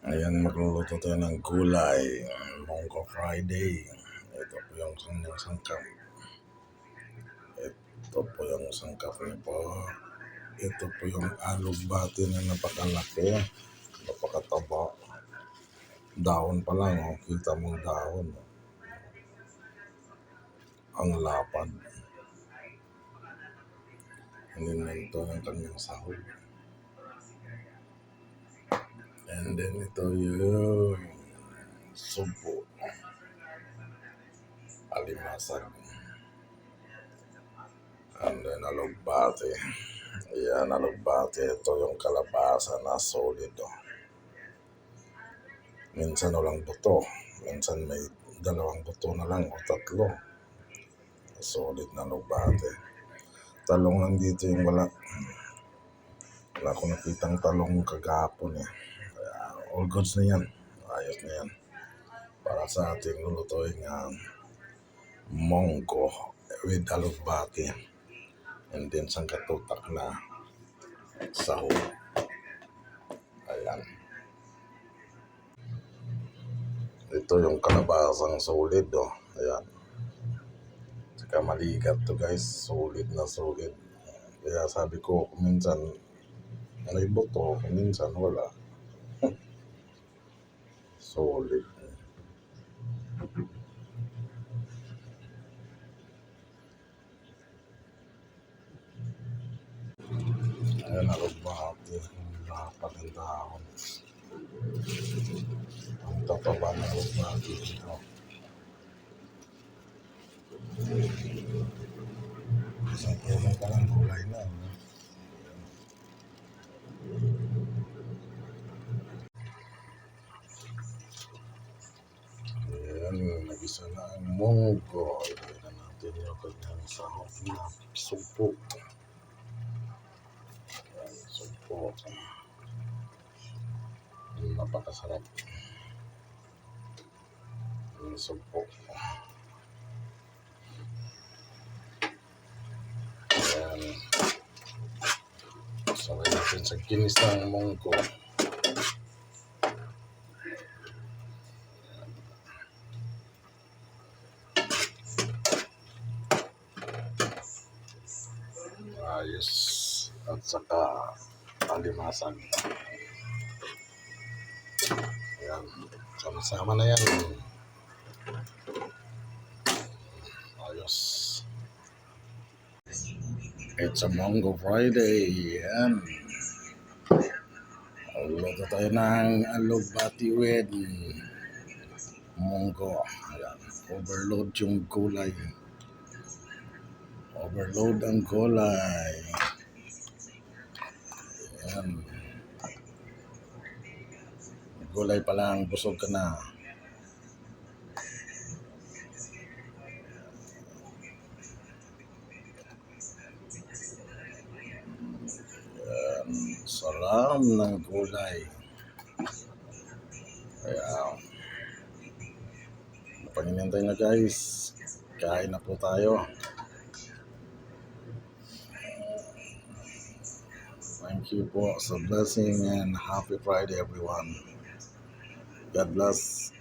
Ayan, magluluto tayo ng gulay. Monggo Friday. Ito po yung kanyang sangkap. Ito po yung sangkap niya po. Ito po yung alugbati na napakalaki. Napakataba. Dahon pa lang, oh. Kita mong dahon. Oh. Ang lapad. Ito yung kanyang sahog. And then ito yung subo. Alimasag. And then alugbati. Ayan, alugbati. Ito yung kalabasa na solid. Oh. Minsan walang buto. Minsan may dalawang buto na lang o tatlo. Solid na alugbati. Talong lang dito yung wala. Wala ko nakitang talong kagapon eh. All goods na yan. Ayos na yan. Para sa ating lulutuin monggo with alugbati. And then sangkatutak na sahog. Ayan. Ito yung kalabasang solid. Oh. Ayan. Saka maligat to guys. Solid na solid. Kaya sabi ko minsan may buto, minsan wala. Solid. Ayan, alugbati. Lapat ng dahon. Ang tataba ng alugbati dito. Isang puno pa lang gulay na. Ayan, nag-isa na ang monggo. Ilagay na natin yung kanyang sahog na sumpo. Ayan, sumpo. Napakasarap. Ang sumpo. Ayan. Sabay natin sa kinis ng monggo. Ayos. At saka alimasag. Ayan. Sama-sama na yan. Ayos. It's a Monggo Friday. Ayan. Luto tayo ng alugbati with monggo. Ayan. Overload yung gulay. Overload ang gulay. Ayan. Gulay pa lang, busog ka na. Ayan. Salam ng gulay. Ayan. Panginintay na guys. Kain na po tayo. Thank you po sa blessing and happy Friday everyone. God bless.